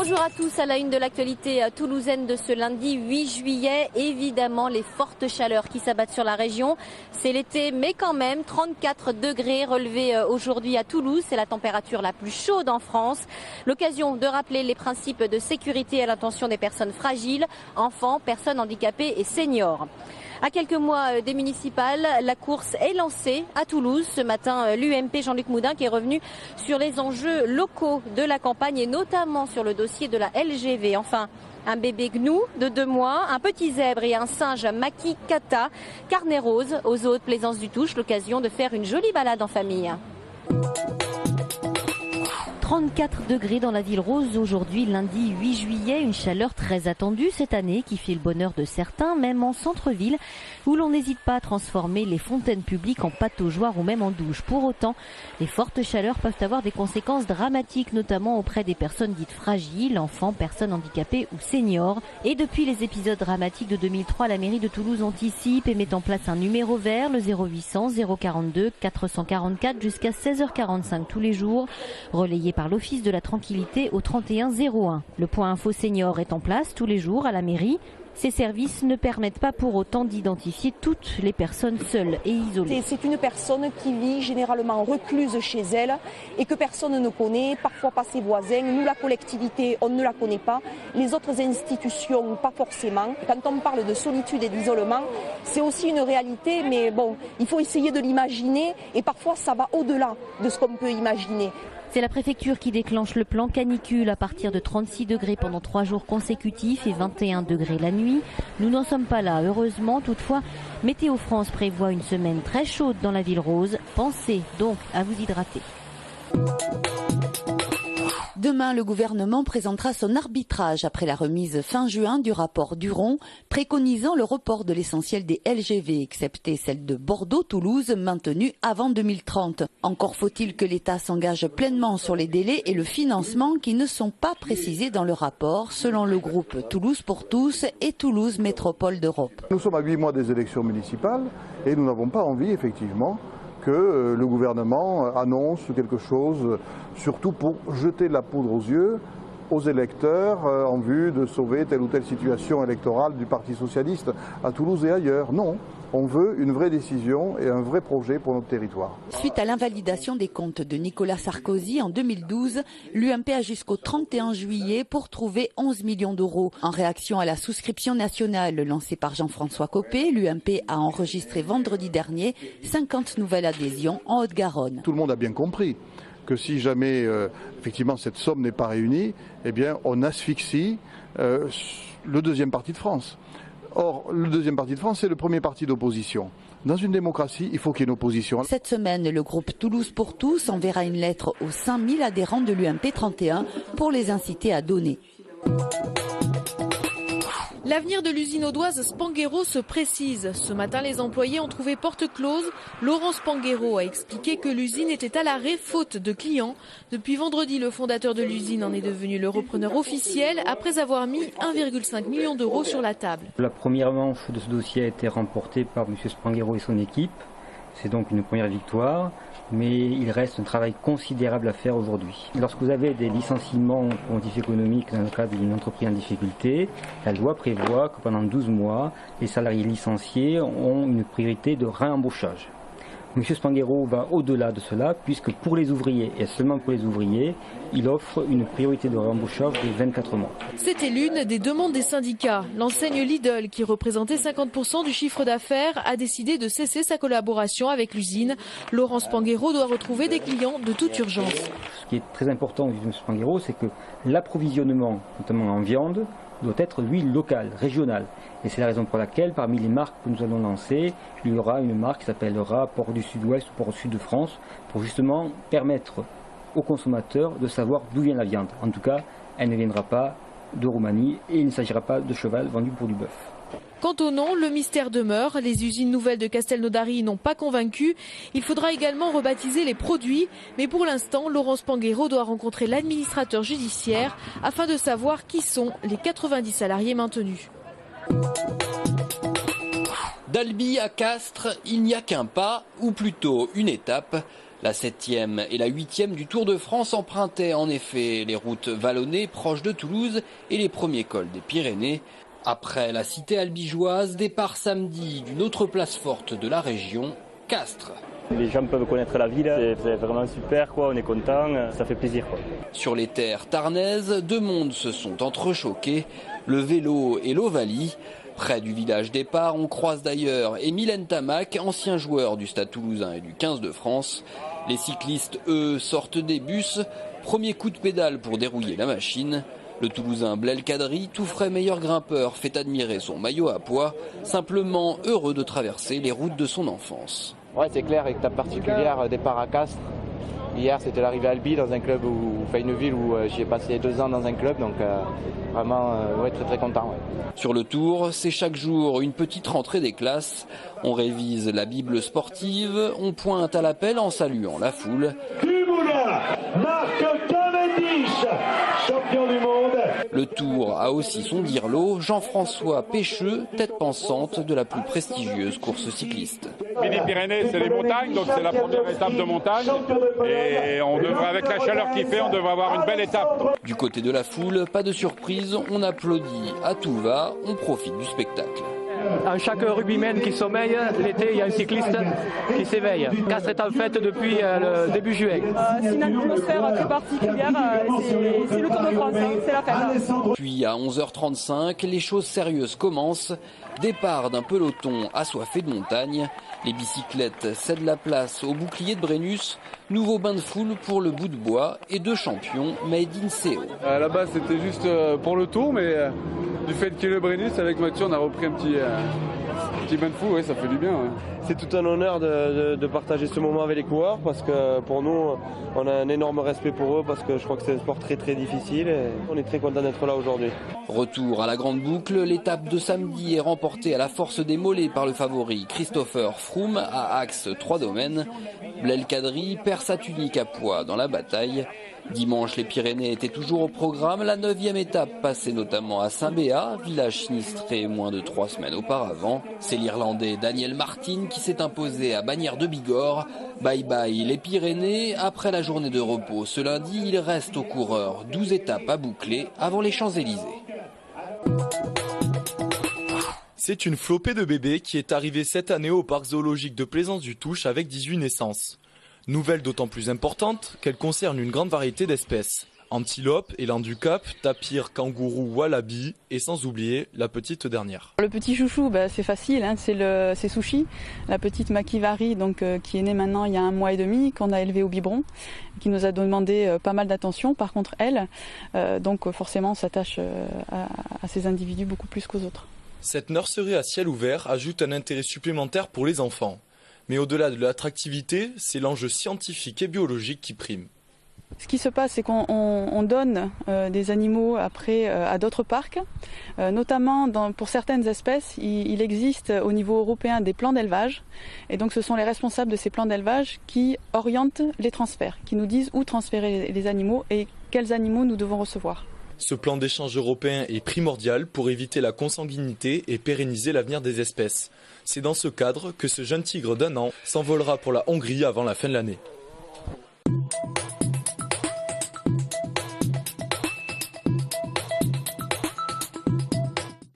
Bonjour à tous, à la une de l'actualité toulousaine de ce lundi 8 juillet. Évidemment, les fortes chaleurs qui s'abattent sur la région. C'est l'été, mais quand même, 34 degrés relevés aujourd'hui à Toulouse. C'est la température la plus chaude en France. L'occasion de rappeler les principes de sécurité à l'attention des personnes fragiles, enfants, personnes handicapées et seniors. À quelques mois des municipales, la course est lancée à Toulouse. Ce matin, l'UMP Jean-Luc Moudin qui est revenu sur les enjeux locaux de la campagne et notamment sur le dossier de la LGV. Enfin, un bébé gnou de 2 mois, un petit zèbre et un singe Makikata, carnet rose aux eaux de Plaisance du Touche. L'occasion de faire une jolie balade en famille. 34 degrés dans la ville rose aujourd'hui, lundi 8 juillet, une chaleur très attendue cette année qui fait le bonheur de certains, même en centre-ville, où l'on n'hésite pas à transformer les fontaines publiques en pataugeoires ou même en douche. Pour autant, les fortes chaleurs peuvent avoir des conséquences dramatiques, notamment auprès des personnes dites fragiles, enfants, personnes handicapées ou seniors. Et depuis les épisodes dramatiques de 2003, la mairie de Toulouse anticipe et met en place un numéro vert, le 0800 042 444 jusqu'à 16h45 tous les jours, relayé par l'Office de la Tranquillité au 3101. Le point info senior est en place tous les jours à la mairie. Ces services ne permettent pas pour autant d'identifier toutes les personnes seules et isolées. C'est une personne qui vit généralement recluse chez elle et que personne ne connaît, parfois pas ses voisins. Nous, la collectivité, on ne la connaît pas. Les autres institutions, pas forcément. Quand on parle de solitude et d'isolement, c'est aussi une réalité, mais bon, il faut essayer de l'imaginer et parfois ça va au-delà de ce qu'on peut imaginer. C'est la préfecture qui déclenche le plan canicule à partir de 36 degrés pendant 3 jours consécutifs et 21 degrés la nuit. Nous n'en sommes pas là, heureusement. Toutefois, Météo France prévoit une semaine très chaude dans la ville rose. Pensez donc à vous hydrater. Demain, le gouvernement présentera son arbitrage après la remise fin juin du rapport Duron, préconisant le report de l'essentiel des LGV, excepté celle de Bordeaux-Toulouse, maintenue avant 2030. Encore faut-il que l'État s'engage pleinement sur les délais et le financement qui ne sont pas précisés dans le rapport, selon le groupe Toulouse pour tous et Toulouse Métropole d'Europe. Nous sommes à 8 mois des élections municipales et nous n'avons pas envie, effectivement, que le gouvernement annonce quelque chose, surtout pour jeter de la poudre aux yeux aux électeurs en vue de sauver telle ou telle situation électorale du Parti socialiste à Toulouse et ailleurs. Non, on veut une vraie décision et un vrai projet pour notre territoire. Suite à l'invalidation des comptes de Nicolas Sarkozy en 2012, l'UMP a jusqu'au 31 juillet pour trouver 11 millions d'euros. En réaction à la souscription nationale lancée par Jean-François Copé, l'UMP a enregistré vendredi dernier 50 nouvelles adhésions en Haute-Garonne. Tout le monde a bien compris que si jamais effectivement cette somme n'est pas réunie, eh bien on asphyxie le deuxième parti de France. Or, le deuxième parti de France, c'est le premier parti d'opposition. Dans une démocratie, il faut qu'il y ait une opposition. Cette semaine, le groupe Toulouse pour tous enverra une lettre aux 5000 adhérents de l'UMP 31 pour les inciter à donner. L'avenir de l'usine audoise Spanghero se précise. Ce matin, les employés ont trouvé porte close. Laurent Spanghero a expliqué que l'usine était à l'arrêt faute de clients. Depuis vendredi, le fondateur de l'usine en est devenu le repreneur officiel après avoir mis 1,5 million d'euros sur la table. La première manche de ce dossier a été remportée par M. Spanghero et son équipe. C'est donc une première victoire, mais il reste un travail considérable à faire aujourd'hui. Lorsque vous avez des licenciements pour motif économique dans le cadre d'une entreprise en difficulté, la loi prévoit que pendant 12 mois, les salariés licenciés ont une priorité de réembauchage. M. Spanghero va au-delà de cela, puisque pour les ouvriers, et seulement pour les ouvriers, il offre une priorité de réembauchage de 24 mois. C'était l'une des demandes des syndicats. L'enseigne Lidl, qui représentait 50% du chiffre d'affaires, a décidé de cesser sa collaboration avec l'usine. Laurent Spanghero doit retrouver des clients de toute urgence. Ce qui est très important du M. Spanghero, c'est que l'approvisionnement, notamment en viande, doit être, lui, local, régional. Et c'est la raison pour laquelle, parmi les marques que nous allons lancer, il y aura une marque qui s'appellera Port du Sud-Ouest ou Port Sud de France, pour justement permettre aux consommateurs de savoir d'où vient la viande. En tout cas, elle ne viendra pas de Roumanie et il ne s'agira pas de cheval vendu pour du bœuf. Quant au nom, le mystère demeure. Les usines nouvelles de Castelnaudary n'ont pas convaincu. Il faudra également rebaptiser les produits. Mais pour l'instant, Laurent Spanghero doit rencontrer l'administrateur judiciaire afin de savoir qui sont les 90 salariés maintenus. D'Albi à Castres, il n'y a qu'un pas, ou plutôt une étape. La 7e et la 8e du Tour de France empruntaient en effet les routes vallonnées proches de Toulouse et les premiers cols des Pyrénées. Après la cité albigeoise, départ samedi d'une autre place forte de la région, Castres. Les gens peuvent connaître la ville, c'est vraiment super, quoi. On est content, ça fait plaisir, quoi. Sur les terres tarnaises, deux mondes se sont entrechoqués, le vélo et l'Ovalie. Près du village départ, on croise d'ailleurs Émile Ntamak, ancien joueur du Stade Toulousain et du 15 de France. Les cyclistes, eux, sortent des bus. Premier coup de pédale pour dérouiller la machine. Le Toulousain Blel Kadri, tout frais meilleur grimpeur, fait admirer son maillot à pois, simplement heureux de traverser les routes de son enfance. Ouais, c'est clair, étape particulière, départ à Castres. Hier, c'était l'arrivée à Albi, dans un club une ville où j'y ai passé 2 ans dans un club, donc vraiment très très content. Ouais. Sur le tour, c'est chaque jour une petite rentrée des classes. On révise la Bible sportive, on pointe à l'appel en saluant la foule. Marc Cavendish, champion du monde. Le Tour a aussi son dirlo, Jean-François Pécheux, tête pensante de la plus prestigieuse course cycliste. Midi-Pyrénées, c'est les montagnes, donc c'est la première étape de montagne. Et on devrait, avec la chaleur qu'il fait, on devrait avoir une belle étape. Du côté de la foule, pas de surprise, on applaudit à tout va, on profite du spectacle. À chaque rugbyman qui sommeille, l'été, il y a un cycliste qui s'éveille. Castres est en fête depuis le début juin. C'est une atmosphère très particulière, c'est le Tour de France, c'est la fête. Puis à 11h35, les choses sérieuses commencent. Départ d'un peloton assoiffé de montagne. Les bicyclettes cèdent la place au bouclier de Brennus. Nouveau bain de foule pour le bout de bois et 2 champions made in CO. À la base, c'était juste pour le tour, mais du fait qu'il y ait le Brennus, avec Mathieu, on a repris un petit bain de foule, ouais, ça fait du bien. Ouais. C'est tout un honneur de partager ce moment avec les coureurs, parce que pour nous, on a un énorme respect pour eux, parce que je crois que c'est un sport très très difficile et on est très content d'être là aujourd'hui. Retour à la grande boucle, l'étape de samedi est remportée à la force des mollets par le favori Christopher Froome à Axe 3 domaines. Blel Kadri perd sa tunique à pois dans la bataille. Dimanche, les Pyrénées étaient toujours au programme. La 9e étape passait notamment à Saint-Béat, village sinistré moins de 3 semaines auparavant. C'est l'Irlandais Daniel Martin qui s'est imposé à Bagnères de Bigorre. Bye bye les Pyrénées. Après la journée de repos ce lundi, il reste aux coureurs 12 étapes à boucler avant les Champs-Élysées. C'est une flopée de bébés qui est arrivée cette année au parc zoologique de Plaisance-du-Touche avec 18 naissances. Nouvelle d'autant plus importante qu'elle concerne une grande variété d'espèces. Antilope, élan du Cap, tapir, kangourou, wallaby et sans oublier la petite dernière. Le petit chouchou, c'est facile, hein, c'est Sushi, la petite Makivari qui est née maintenant il y a 1 mois et demi, qu'on a élevée au biberon, qui nous a demandé pas mal d'attention. Par contre elle, forcément on s'attache à ces individus beaucoup plus qu'aux autres. Cette nurserie à ciel ouvert ajoute un intérêt supplémentaire pour les enfants. Mais au-delà de l'attractivité, c'est l'enjeu scientifique et biologique qui prime. Ce qui se passe, c'est qu'on donne des animaux après à d'autres parcs, notamment pour certaines espèces, il existe au niveau européen des plans d'élevage. Et donc ce sont les responsables de ces plans d'élevage qui orientent les transferts, qui nous disent où transférer les animaux et quels animaux nous devons recevoir. Ce plan d'échange européen est primordial pour éviter la consanguinité et pérenniser l'avenir des espèces. C'est dans ce cadre que ce jeune tigre d'1 an s'envolera pour la Hongrie avant la fin de l'année.